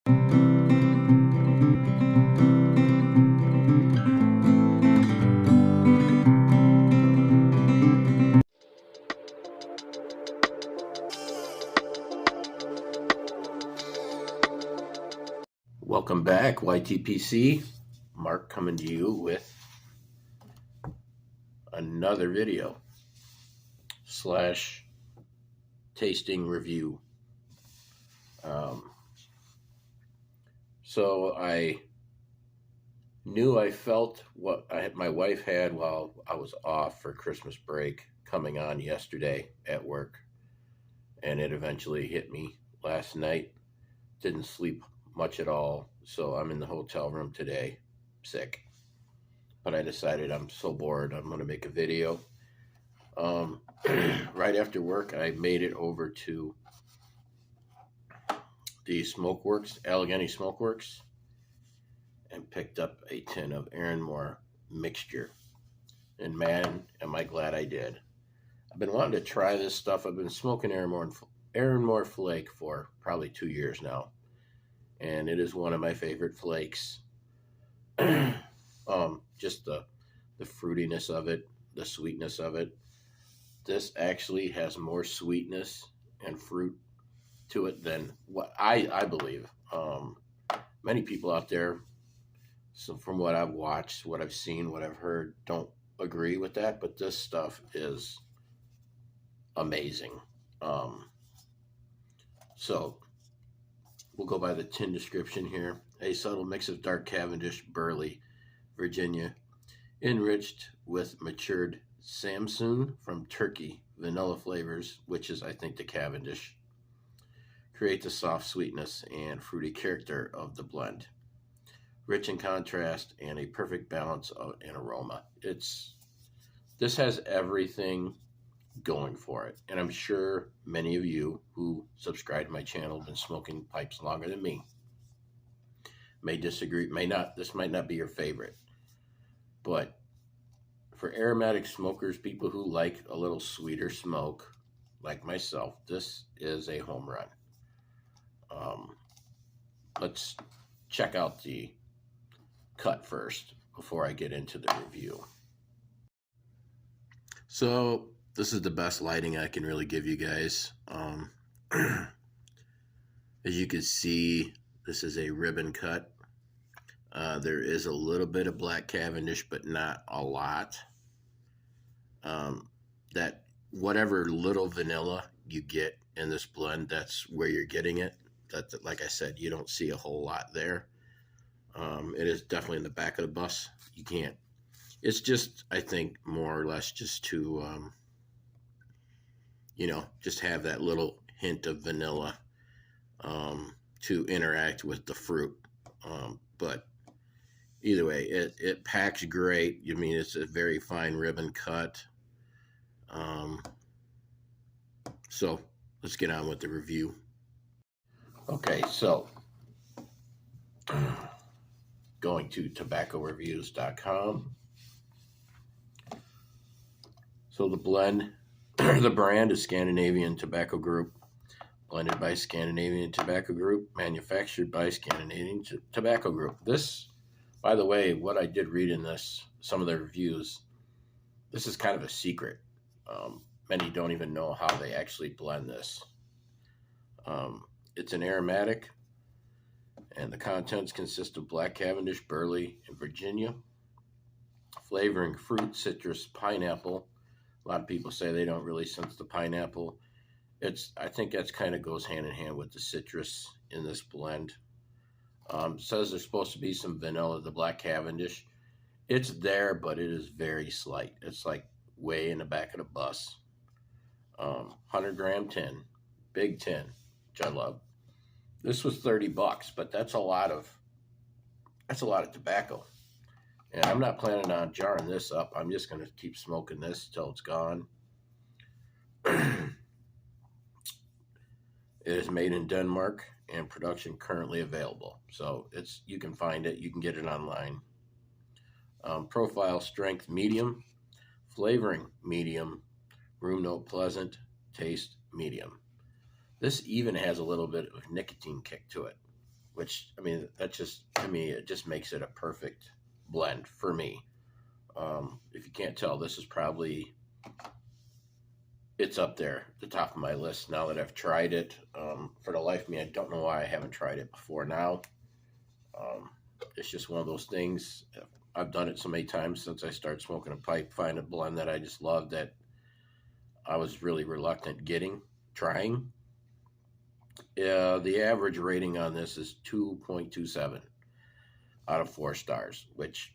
Welcome back, YTPC. Mark coming to you with another video / tasting review. So I knew I felt what my wife had while I was off for Christmas break coming on yesterday at work, and it eventually hit me last night. Didn't sleep much at all, so I'm in the hotel room today, sick. But I decided I'm so bored, I'm going to make a video. Right after work, I made it over to the Smokeworks, Allegheny Smokeworks, and picked up a tin of Erinmore Mixture. And man, am I glad I did. I've been wanting to try this stuff. I've been smoking Erinmore Flake for probably 2 years now, and it is one of my favorite flakes. Just the fruitiness of it, the sweetness of it. This actually has more sweetness and fruit to it than what I believe. Many people out there, so from what I've watched, what I've seen, what I've heard, don't agree with that, but this stuff is amazing. So we'll go by the tin description here. A subtle mix of dark Cavendish, Burley, Virginia, enriched with matured Samsun from Turkey, vanilla flavors, which is, I think, the Cavendish, create the soft sweetness and fruity character of the blend. Rich in contrast and a perfect balance of an aroma. This has everything going for it. And I'm sure many of you who subscribe to my channel have been smoking pipes longer than me. May disagree, may not. This might not be your favorite. But for aromatic smokers, people who like a little sweeter smoke, like myself, this is a home run. Let's check out the cut first before I get into the review. So this is the best lighting I can really give you guys. As you can see, this is a ribbon cut. There is a little bit of black Cavendish, but not a lot. That whatever little vanilla you get in this blend, that's where you're getting it. That, like I said, you don't see a whole lot there. It is definitely in the back of the bus. You can't. It's just, I think, more or less just to, just have that little hint of vanilla to interact with the fruit. But either way, it packs great. I mean, it's a very fine ribbon cut. So let's get on with the review. Okay, so going to tobaccoreviews.com. So the blend, the brand is Scandinavian Tobacco Group, blended by Scandinavian Tobacco Group, manufactured by Scandinavian Tobacco Group. This, by the way, what I did read in some of the reviews, this is kind of a secret. Many don't even know how they actually blend this. It's an aromatic, and the contents consist of black Cavendish, Burley, and Virginia. Flavoring fruit, citrus, pineapple. A lot of people say they don't really sense the pineapple. I think that's kind of goes hand in hand with the citrus in this blend. Says there's supposed to be some vanilla, the black Cavendish. It's there, but it is very slight. It's like way in the back of the bus. 100-gram tin, big tin, which I love. This was $30, but that's a lot of tobacco. And I'm not planning on jarring this up. I'm just going to keep smoking this till it's gone. It is made in Denmark and production currently available. So you can find it. You can get it online. Profile strength medium, flavoring medium, room note pleasant, taste medium. This even has a little bit of nicotine kick to it, which, I mean, that just, to me, it just makes it a perfect blend for me. If you can't tell, this is probably, it's up there, the top of my list now that I've tried it. For the life of me, I don't know why I haven't tried it before now. Um, it's just one of those things. I've done it so many times since I started smoking a pipe, find a blend that I just love that I was really reluctant trying. The average rating on this is 2.27 out of 4 stars, which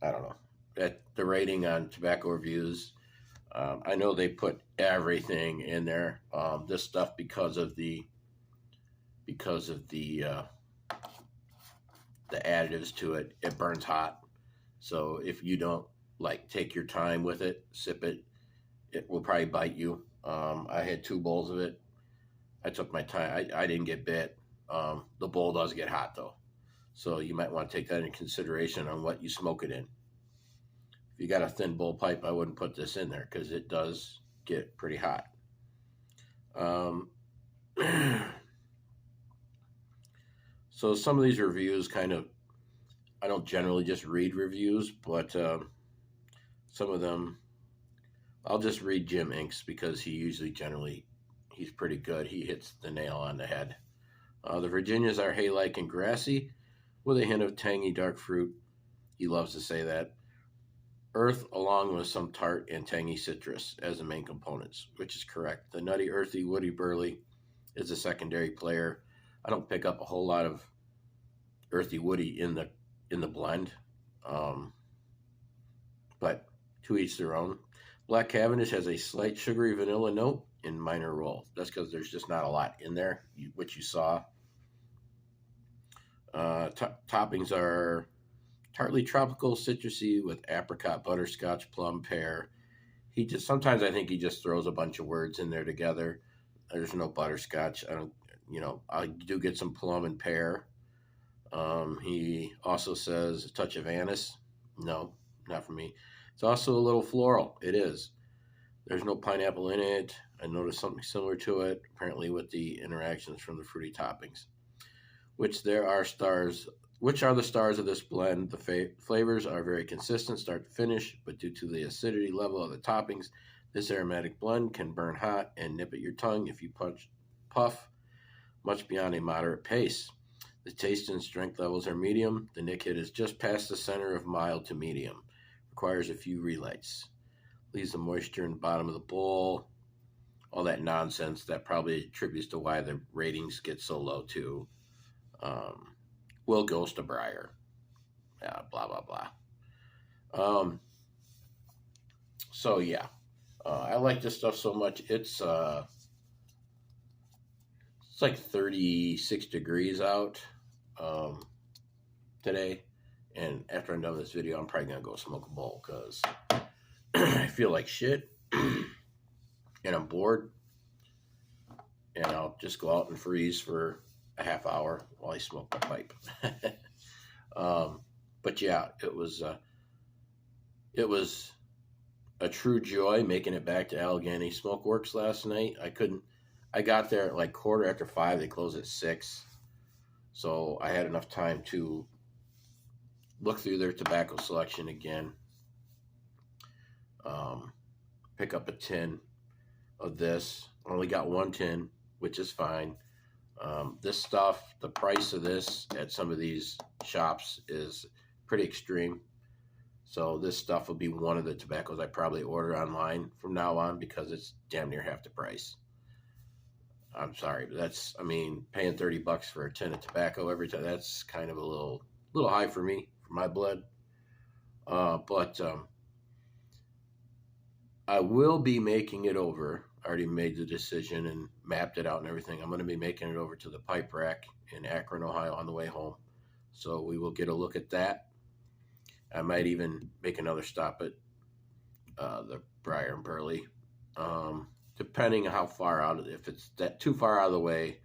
I don't know. That the rating on tobacco reviews, I know they put everything in there. This stuff because of the additives to it, it burns hot. So if you don't like take your time with it, sip it, it will probably bite you. I had 2 bowls of it. I took my time. I didn't get bit. The bowl does get hot though, so you might want to take that into consideration on what you smoke it in. If you got a thin bowl pipe, I wouldn't put this in there because it does get pretty hot. So some of these reviews I don't generally just read reviews, but some of them, I'll just read Jim Inks because he's pretty good. He hits the nail on the head. The Virginias are hay-like and grassy with a hint of tangy dark fruit. He loves to say that. Earth along with some tart and tangy citrus as the main components, which is correct. The nutty, earthy, woody burley is a secondary player. I don't pick up a whole lot of earthy woody in the blend, but to each their own. Black Cavendish has a slight sugary vanilla note in minor roll. That's because there's just not a lot in there, which you saw. Toppings are tartly tropical citrusy with apricot, butterscotch, plum, pear. Sometimes I think he just throws a bunch of words in there together. There's no butterscotch. I do get some plum and pear. He also says a touch of anise. No, not for me. It's also a little floral. It is. There's no pineapple in it. I noticed something similar to it, apparently with the interactions from the fruity toppings. Which are the stars of this blend. The flavors are very consistent start to finish, but due to the acidity level of the toppings, this aromatic blend can burn hot and nip at your tongue if you puff much beyond a moderate pace. The taste and strength levels are medium. The nick hit is just past the center of mild to medium. Requires a few relights. Leaves the moisture in the bottom of the bowl. All that nonsense that probably attributes to why the ratings get so low too. Will Ghost a Briar. Yeah, blah, blah, blah. So yeah, I like this stuff so much. It's like 36 degrees out today. And after I'm done with this video, I'm probably going to go smoke a bowl because I feel like shit and I'm bored. And I'll just go out and freeze for a half hour while I smoke my pipe. But yeah, it was a true joy making it back to Allegheny Smokeworks last night. I got there at like 5:15. They close at 6. So I had enough time to look through their tobacco selection again. Pick up a tin of this. Only got 1 tin, which is fine. This stuff, the price of this at some of these shops is pretty extreme. So this stuff will be one of the tobaccos I probably order online from now on because it's damn near half the price. I'm sorry, but paying $30 for a tin of tobacco every time, that's kind of a little high for me, for my blood. But I will be making it over. I already made the decision and mapped it out and everything. I'm going to be making it over to the pipe rack in Akron, Ohio on the way home. So we will get a look at that. I might even make another stop at the Briar and Burley. Depending on how far out, if it's that too far out of the way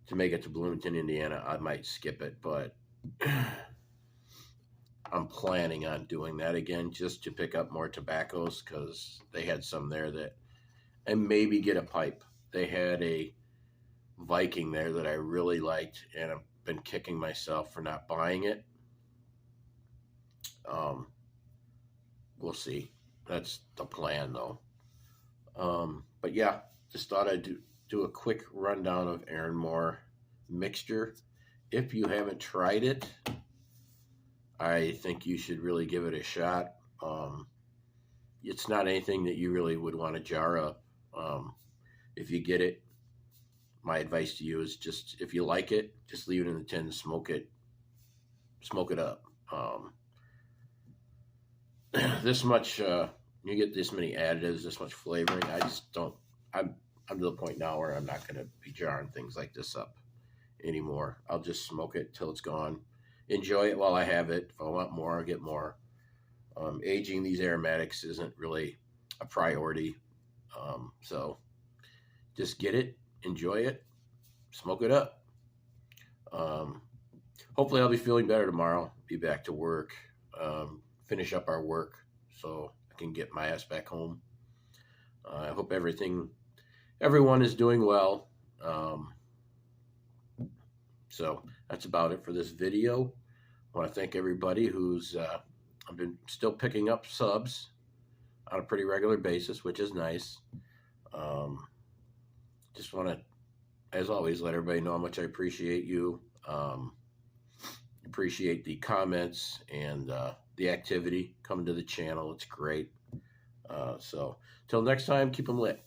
to make it to Bloomington, Indiana, I might skip it, but I'm planning on doing that again just to pick up more tobaccos because they had some there and maybe get a pipe. They had a Viking there that I really liked, and I've been kicking myself for not buying it. Um, we'll see. That's the plan, though. But yeah, just thought I'd do a quick rundown of Erinmore Mixture. If you haven't tried it, I think you should really give it a shot. It's not anything that you really would want to jar up. If you get it, my advice to you is just if you like it, just leave it in the tin and smoke it up. This much, you get this many additives, this much flavoring. I just don't. I'm to the point now where I'm not going to be jarring things like this up anymore. I'll just smoke it till it's gone. Enjoy it while I have it. If I want more, I'll get more. Aging these aromatics isn't really a priority. So just get it, enjoy it, smoke it up. Hopefully I'll be feeling better tomorrow. Be back to work, finish up our work so I can get my ass back home. I hope everyone is doing well. So that's about it for this video. I want to thank everybody who's I've been still picking up subs on a pretty regular basis, which is nice. Just want to, as always, let everybody know how much I appreciate you. Appreciate the comments and the activity coming to the channel. It's great. So till next time, keep them lit.